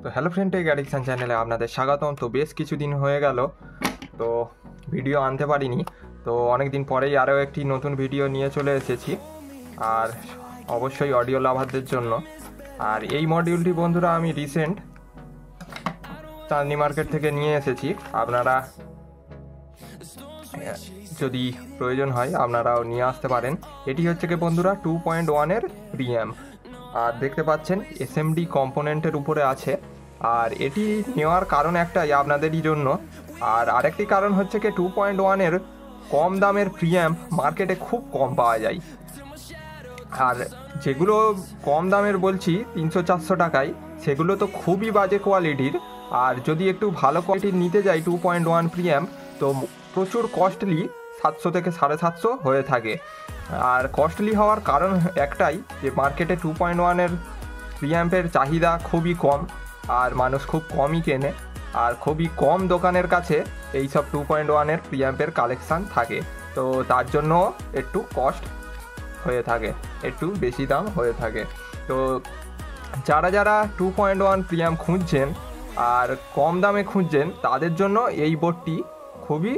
তো hello friend, take addiction চ্যানেলে আপনাদের স্বাগতম। তো বেশ কিছুদিন হয়ে গেল তো ভিডিও আনতে পারিনি, তো অনেক দিন পরেই আরও একটি নতুন ভিডিও নিয়ে চলে এসেছি, আর অবশ্যই অডিও লাভারদের জন্য। আর এই মডিউলটি বন্ধুরা আমি রিসেন্ট চাঁদনি মার্কেট থেকে নিয়ে এসেছি। আপনারা যদি প্রয়োজন হয় আপনারাও নিয়ে আসতে পারেন। এটি হচ্ছে কি বন্ধুরা 2.1-এর প্রিঅ্যাম্প, আর দেখতে পাচ্ছেন এসএমডি কম্পোনেন্টের উপরে আছে। আর এটি নেওয়ার কারণ একটাই আপনাদেরই জন্য, আর আরেকটি কারণ হচ্ছে কি 2.1-এর কম দামের প্রিঅ্যাম্প মার্কেটে খুব কম পাওয়া যায়। আর যেগুলো কম দামের বলছি 300-400 টাকায়, সেগুলো তো খুবই বাজে কোয়ালিটির। আর যদি একটু ভালো কোয়ালিটির নিতে যাই 2.1 প্রিঅ্যাম্প, তো প্রচুর কস্টলি, 700 থেকে 750 হয়ে থাকে। আর কস্টলি হওয়ার কারণ একটাই যে মার্কেটে 2.1-এর প্রিঅ্যাম্পের চাহিদা খুবই কম, আর মানুষ খুব কমই কেনে, আর খুবই কম দোকানের কাছে এইসব 2.1-এর প্রিঅ্যাম্পের কালেকশান থাকে। তো তার জন্য একটু কস্ট হয়ে থাকে, একটু বেশি দাম হয়ে থাকে। তো যারা যারা 2.1 প্রিঅ্যাম্প খুঁজছেন আর কম দামে খুঁজছেন, তাদের জন্য এই বোর্ডটি খুবই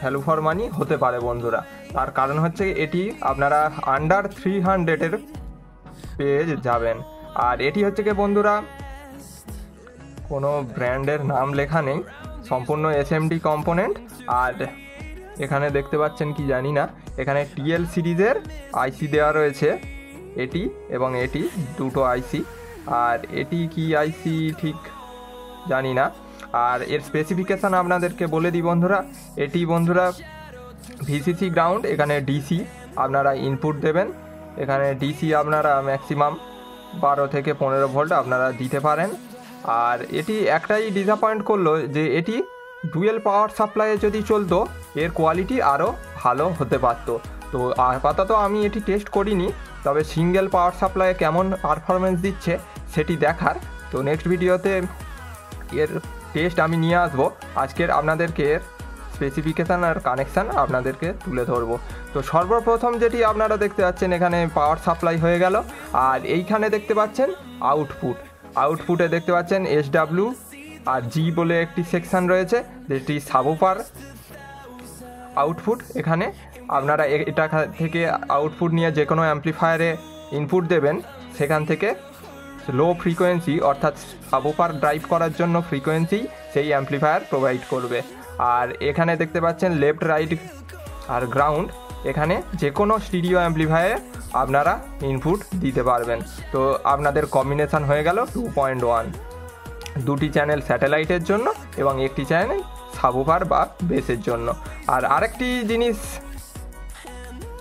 ভ্যালু ফর মানি হতে পারে বন্ধুরা। তার কারণ হচ্ছে এটি আপনারা আন্ডার 300-এর পেয়ে যাবেন। আর এটি হচ্ছে কি বন্ধুরা কোনো ব্র্যান্ডের নাম লেখা নেই, সম্পূর্ণ এসএমডি কম্পোনেন্ট। আর এখানে দেখতে পাচ্ছেন কি জানি না, এখানে টিএল সিরিজের আইসি দেওয়া রয়েছে, এটি এবং এটি দুটো আইসি। আর এটি কি আইসি ঠিক জানি না। আর এর স্পেসিফিকেশান আপনাদেরকে বলে দিই বন্ধুরা। এটি বন্ধুরা ভিসিসি গ্রাউন্ড, এখানে ডিসি আপনারা ইনপুট দেবেন। এখানে ডিসি আপনারা ম্যাক্সিমাম 12 থেকে 15 ভোল্ট আপনারা দিতে পারেন। আর এটি একটাই ডিসঅ্যাপয়েন্ট করলো যে এটি ডুয়েল পাওয়ার সাপ্লাইয়ে যদি চলতো এর কোয়ালিটি আরও ভালো হতে পারত। তো আপাতত আমি এটি টেস্ট করিনি, তবে সিঙ্গেল পাওয়ার সাপ্লাইয়ে কেমন পারফরমেন্স দিচ্ছে সেটি দেখার। তো নেক্সট ভিডিওতে এর টেস্ট আমি নিয়ে আসবো। আজকের আপনাদেরকে এর স্পেসিফিকেশান আর কানেকশান আপনাদেরকে তুলে ধরবো। তো সর্বপ্রথম যেটি আপনারা দেখতে পাচ্ছেন, এখানে পাওয়ার সাপ্লাই হয়ে গেল। আর এইখানে দেখতে পাচ্ছেন আউটপুটে দেখতে পাচ্ছেন SW আর জি বলে একটি সেকশান রয়েছে, যেটি সাবউফার আউটপুট। এখানে আপনারা এটা থেকে আউটপুট নিয়ে যে কোনো অ্যাম্প্লিফায়ারে ইনপুট দেবেন, সেখান থেকে লো ফ্রিকোয়েন্সি অর্থাৎ সাবউফার ড্রাইভ করার জন্য ফ্রিকোয়েন্সি সেই অ্যাম্প্লিফায়ার প্রোভাইড করবে। আর এখানে দেখতে পাচ্ছেন লেফট, রাইট আর গ্রাউন্ড, এখানে যে কোনো স্টিরিও অ্যাম্প্লিফায়ারে আপনারা ইনপুট দিতে পারবেন। তো আপনাদের কম্বিনেশান হয়ে গেল 2.1, দুটি চ্যানেল স্যাটেলাইটের জন্য এবং একটি চ্যানেল সাবউফার বা বেসের জন্য। আর আরেকটি জিনিস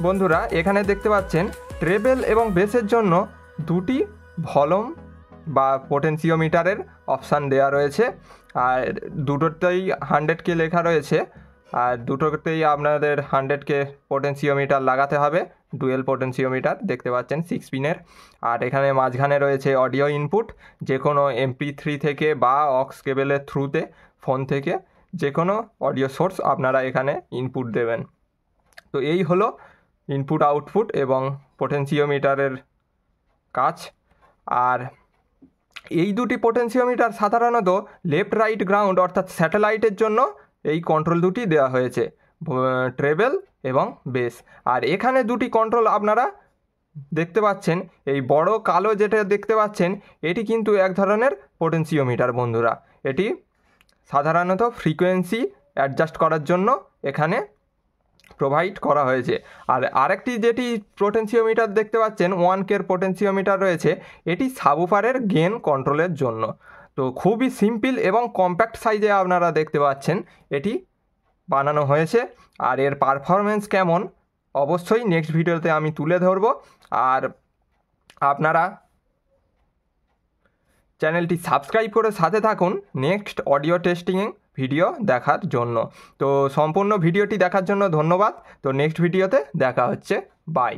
বন্ধুরা, এখানে দেখতে পাচ্ছেন ট্রেবেল এবং বেসের জন্য দুটি ভলিউম বা পোটেনশিওমিটারের অপশান দেওয়া রয়েছে। আর দুটোতেই 100K লেখা রয়েছে, আর দুটোতেই আপনাদের 100K পোটেনশিওমিটার লাগাতে হবে। ডুয়েল পোটেনশিওমিটার দেখতে পাচ্ছেন 6 পিনের। আর এখানে মাঝখানে রয়েছে অডিও ইনপুট, যে কোনো MP3 থেকে বা অক্স কেবেলের থ্রুতে ফোন থেকে যে কোনো অডিও সোর্স আপনারা এখানে ইনপুট দেবেন। তো এই হলো ইনপুট, আউটপুট এবং পোটেনশিওমিটারের কাজ। আর এই দুটি পোটেনশিওমিটার সাধারণত লেফট, রাইট, গ্রাউন্ড অর্থাৎ স্যাটেলাইটের জন্য এই কন্ট্রোল দুটি দেওয়া হয়েছে, ট্রেবেল এবং বেস। আর এখানে দুটি কন্ট্রোল আপনারা দেখতে পাচ্ছেন, এই বড় কালো যেটা দেখতে পাচ্ছেন এটি কিন্তু এক ধরনের পোটেনশিওমিটার বন্ধুরা। এটি সাধারণত ফ্রিকোয়েন্সি অ্যাডজাস্ট করার জন্য এখানে প্রোভাইড করা হয়েছে। আর আরেকটি যেটি পোটেনশিওমিটার দেখতে পাচ্ছেন 1K পোটেনশিওমিটার রয়েছে, এটি সাবউফারের গেন কন্ট্রোলের জন্য। তো খুবই সিম্পল এবং কম্প্যাক্ট সাইজে আপনারা দেখতে পাচ্ছেন এটি বানানো হয়েছে। আর এর পারফরমেন্স কেমন অবশ্যই নেক্সট ভিডিওতে আমি তুলে ধরব। আর আপনারা চ্যানেলটি সাবস্ক্রাইব করে সাথে থাকুন নেক্সট অডিও টেস্টিং ভিডিও দেখার জন্য। তো সম্পূর্ণ ভিডিওটি দেখার জন্য ধন্যবাদ। তো নেক্সট ভিডিওতে দেখা হচ্ছে, বাই।